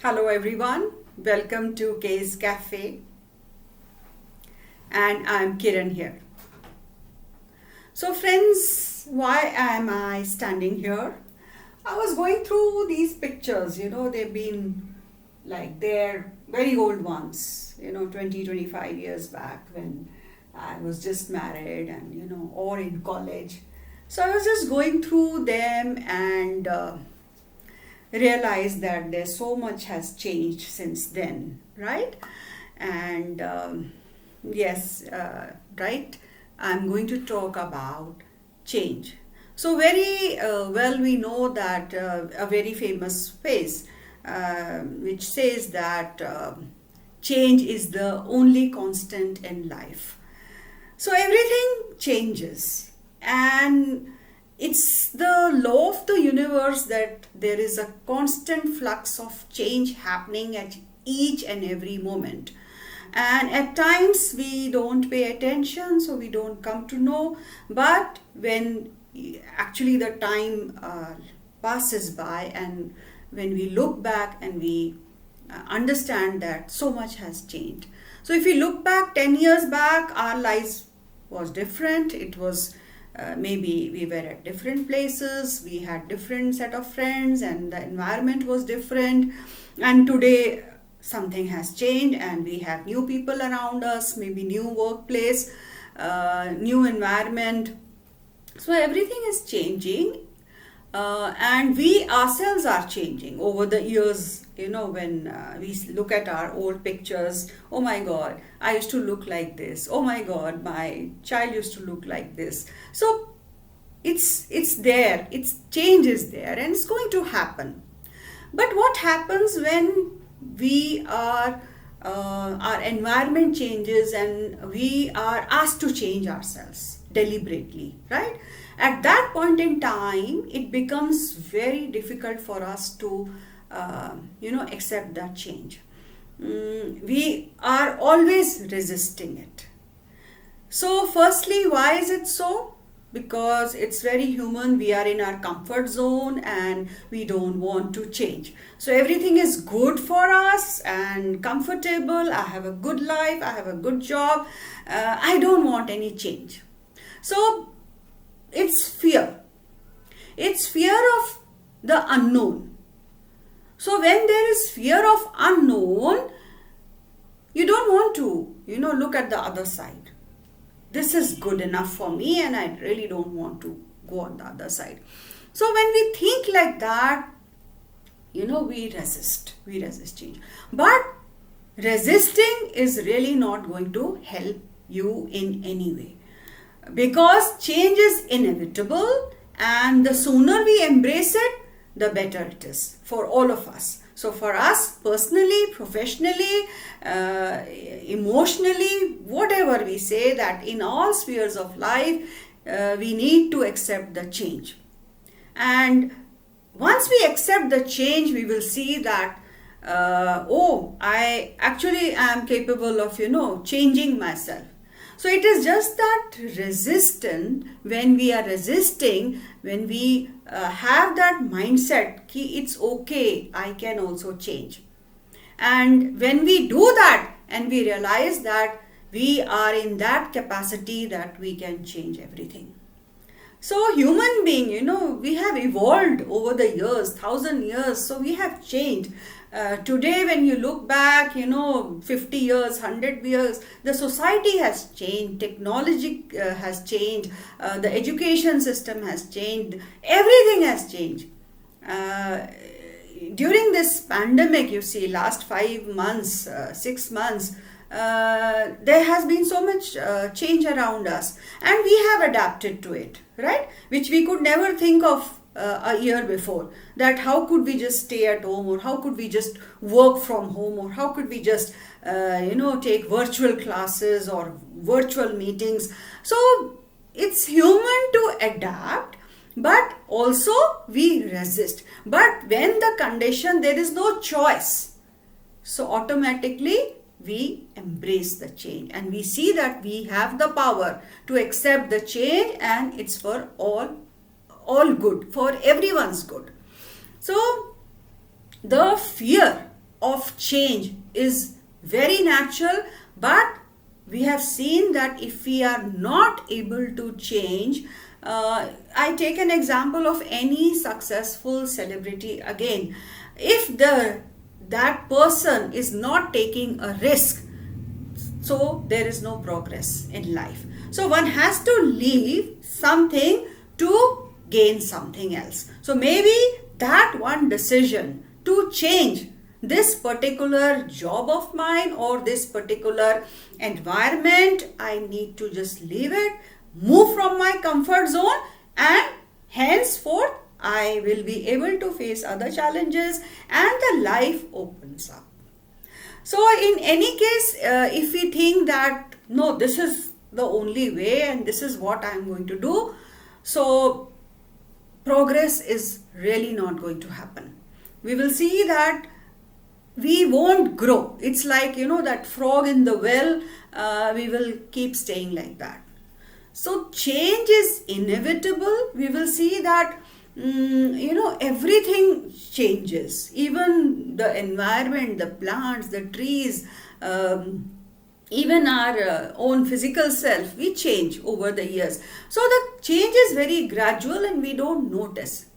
Hello everyone, welcome to KAFE and I'm Kiran here. So friends, why am I standing here? I was going through these pictures, they've been they're very old ones, 20, 25 years back when I was just married and, or in college. So I was just going through them and realize that there's so much has changed since then, right? And yes, right, I'm going to talk about change. So very well we know that a very famous phrase which says that change is the only constant in life. So everything changes, and it's the law of the universe that there is a constant flux of change happening at each and every moment. And at times we don't pay attention, so we don't come to know. But when actually the time passes by, and when we look back and we understand that so much has changed. So if we look back 10 years back, our lives was different. It was maybe we were at different places, we had different set of friends, and the environment was different. And today something has changed, and we have new people around us, maybe new workplace, new environment. So everything is changing, and we ourselves are changing over the years. When we look at our old pictures, oh my god, I used to look like this, oh my god, my child used to look like this. So it's there, it's change is there, and it's going to happen. But what happens when we are our environment changes and we are asked to change ourselves deliberately, right? At that point in time, it becomes very difficult for us to accept that change. We are always resisting it. So firstly, why is it so? Because it's very human. We are in our comfort zone and we don't want to change. So everything is good for us and comfortable. I have a good life, I have a good job. I don't want any change. So it's fear. It's fear of the unknown. So when there is fear of unknown, you don't want to, look at the other side. This is good enough for me and I really don't want to go on the other side. So when we think like that, we resist change. But resisting is really not going to help you in any way, because change is inevitable, and the sooner we embrace it, the better it is for all of us. So for us personally, professionally, emotionally, whatever we say, that in all spheres of life, we need to accept the change. And once we accept the change, we will see that I actually am capable of changing myself. So it is just that resistance. When we are resisting, when we have that mindset, it's okay, I can also change. And when we do that and we realize that we are in that capacity that we can change everything. So human being, we have evolved over the years, 1,000 years. So we have changed. Today, when you look back, 50 years, 100 years, the society has changed, technology has changed, the education system has changed, everything has changed. During this pandemic, you see, last 5 months, 6 months, there has been so much change around us, and we have adapted to it, right? Which we could never think of a year before, that how could we just stay at home, or how could we just work from home, or how could we just take virtual classes or virtual meetings. So it's human to adapt, but also we resist. But when the condition, there is no choice, so automatically we embrace the change, and we see that we have the power to accept the change, and it's for all good, for everyone's good. So the fear of change is very natural, but we have seen that if we are not able to change, I take an example of any successful celebrity again. If that person is not taking a risk, so there is no progress in life. So one has to leave something to gain something else. So maybe that one decision to change this particular job of mine or this particular environment, I need to just leave it, move from my comfort zone, and henceforth I will be able to face other challenges and the life opens up. So in any case, if we think that no, this is the only way and this is what I am going to do, so progress is really not going to happen. We will see that we won't grow. It's like, that frog in the well, we will keep staying like that. So change is inevitable. We will see that everything changes, even the environment, the plants, the trees, even our own physical self, we change over the years. So the change is very gradual and we don't notice.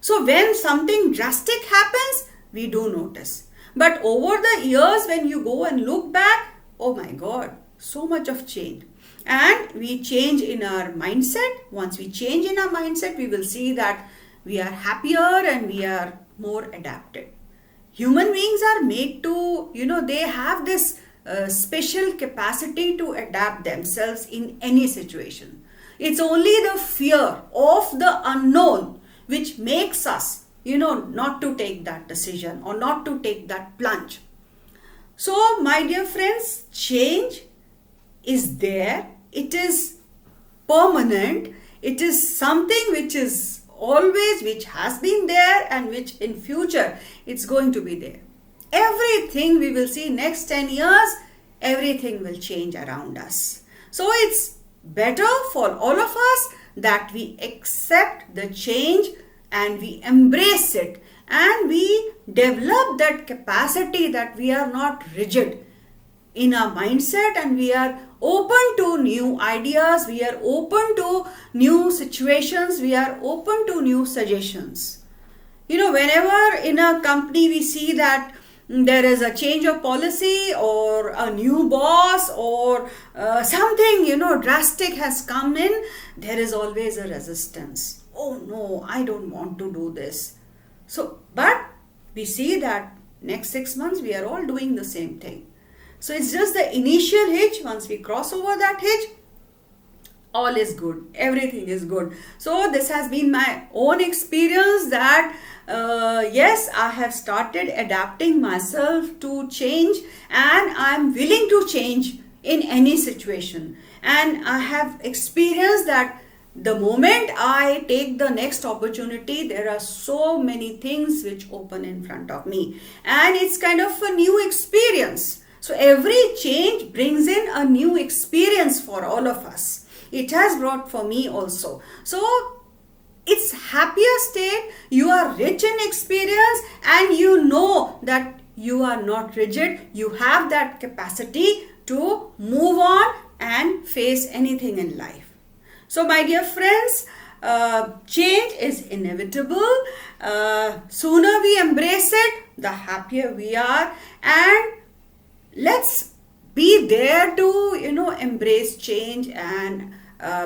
So when something drastic happens, we do notice. But over the years, when you go and look back, oh my God, so much of change. And we change in our mindset. Once we change in our mindset, we will see that we are happier and we are more adapted. Human beings are made to, they have this special capacity to adapt themselves in any situation. It's only the fear of the unknown which makes us, not to take that decision or not to take that plunge. So, my dear friends, change is there. It is permanent. It is something which is always, which has been there and which in future it's going to be there. Everything we will see next 10 years, everything will change around us. So it's better for all of us that we accept the change and we embrace it and we develop that capacity that we are not rigid in our mindset and we are open to new ideas, we are open to new situations, we are open to new suggestions. Whenever in a company we see that there is a change of policy or a new boss or something, drastic has come in, there is always a resistance. Oh no, I don't want to do this. So, but we see that next 6 months we are all doing the same thing. So it's just the initial hitch. Once we cross over that hitch, all is good. Everything is good. So this has been my own experience that yes, I have started adapting myself to change and I'm willing to change in any situation. And I have experienced that the moment I take the next opportunity, there are so many things which open in front of me. And it's kind of a new experience. So every change brings in a new experience for all of us. It has brought for me also. So it's happier state. You are rich in experience and you know that you are not rigid. You have that capacity to move on and face anything in life. So my dear friends, change is inevitable. Sooner we embrace it, the happier we are. And let's be there to, embrace change and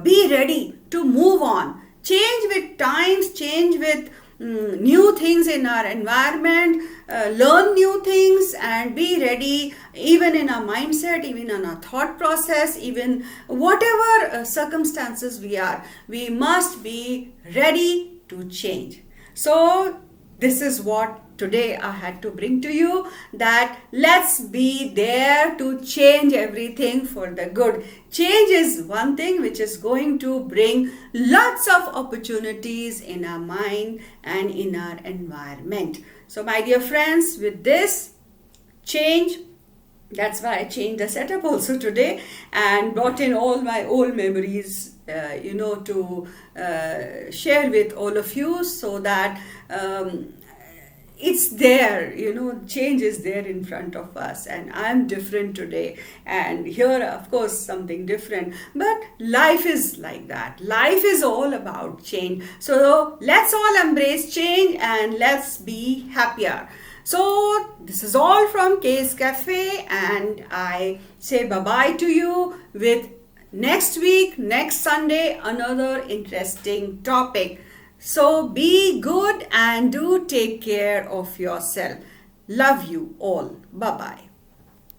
be ready to move on. Change with times, change with new things in our environment, learn new things and be ready even in our mindset, even in our thought process, even whatever circumstances we must be ready to change. So this is what today I had to bring to you, that let's be there to change everything for the good. Change is one thing which is going to bring lots of opportunities in our mind and in our environment. So my dear friends, with this change, that's why I changed the setup also today and brought in all my old memories, to share with all of you so that it's there, change is there in front of us, and I'm different today, and here of course something different, but life is like that. Life is all about change. So let's all embrace change and let's be happier. So this is all from Case Cafe, and I say bye bye to you with next week, next Sunday, another interesting topic. So be good and do take care of yourself. Love you all. Bye bye.